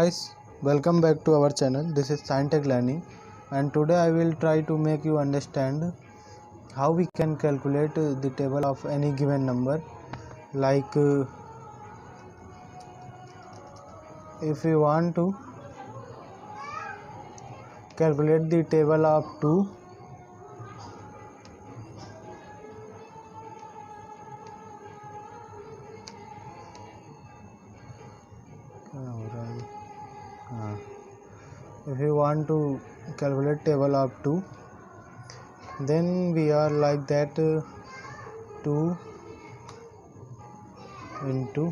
guys, welcome back to our channel. This is Scientech Learning, and today I will try to make you understand how we can calculate the table of any given number. Like if we want to calculate the table of 2, if we want to calculate table of 2, then we are like that 2 into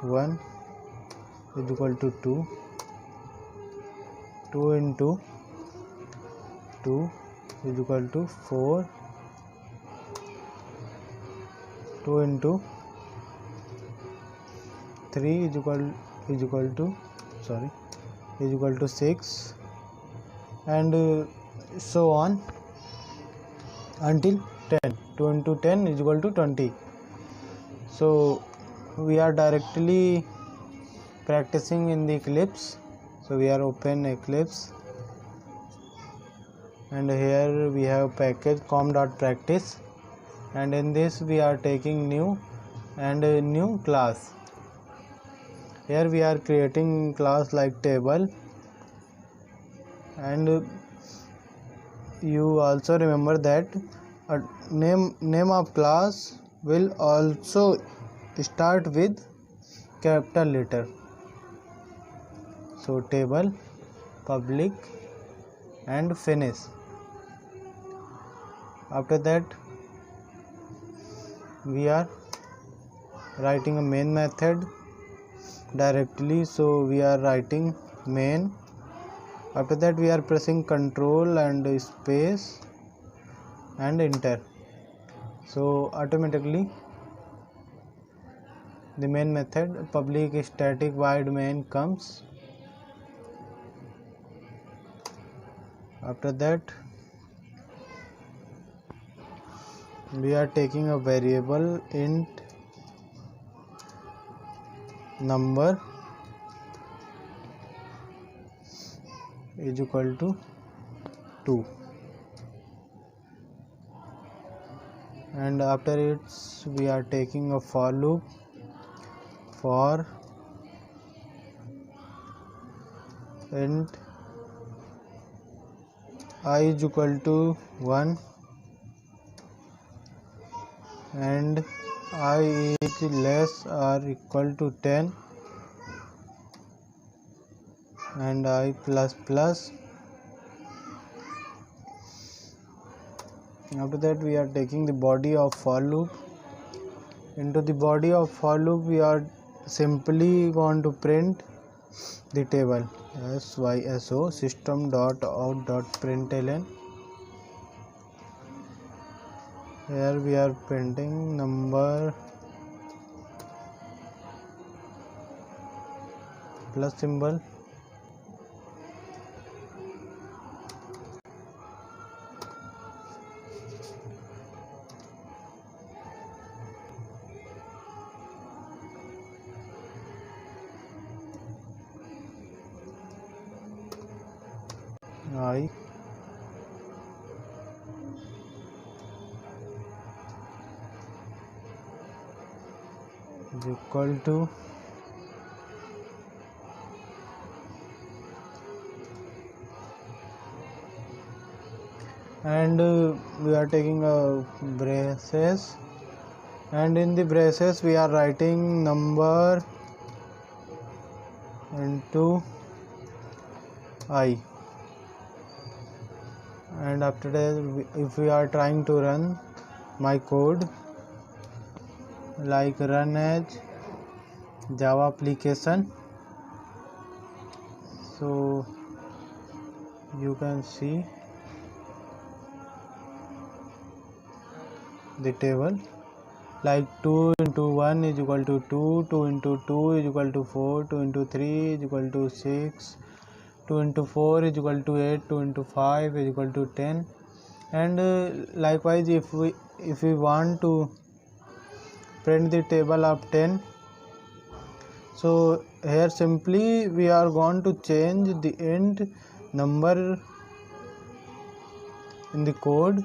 1 is equal to 2, 2 into 2 is equal to 4, 2 into 3 is equal to 6, and so on until 10. 2 into 10 is equal to 20. So we are directly practicing in the Eclipse. So we are open Eclipse, and here we have package com.practice, and in this we are taking new and a new class. Here we are creating class like table, and you also remember that a name of class will also start with capital letter. So table, public, and finish. After that we are writing a main method directly, so we are writing main. After that we are pressing control and space and enter. So automatically the main method public static void main comes. After that we are taking a variable int number is equal to 2, and after it we are taking a for loop for int I is equal to 1 and I is less or equal to 10 and I plus plus. After that we are taking the body of for loop. Into the body of for loop we are simply going to print the table syso system.out.println. Here we are printing number plus symbol, I is equal to and we are taking a braces, and in the braces we are writing number into I, and after that if we are trying to run my code like run as Java application, so you can see the table like 2 into 1 is equal to 2, 2 into 2 is equal to 4, 2 into 3 is equal to 6, 2 into 4 is equal to 8, 2 into 5 is equal to 10, and likewise if we want to print the table of 10, So here simply we are going to change the int number in the code.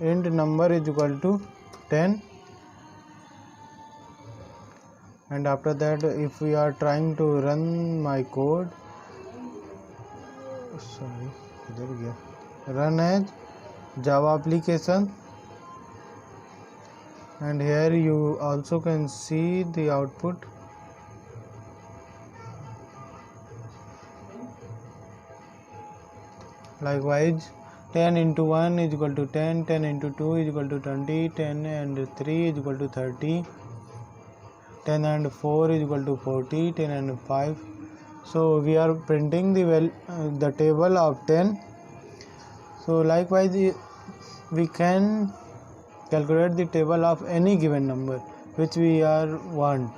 Int number is equal to 10, and after that if we are trying to run my code, run as Java application, and here you also can see the output. Likewise 10 into 1 is equal to 10, 10 into 2 is equal to 20, 10 and 3 is equal to 30, 10 and 4 is equal to 40, 10 and 5. So we are printing the table of 10. So likewise we can calculate the table of any given number which we want.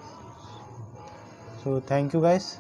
So thank you guys.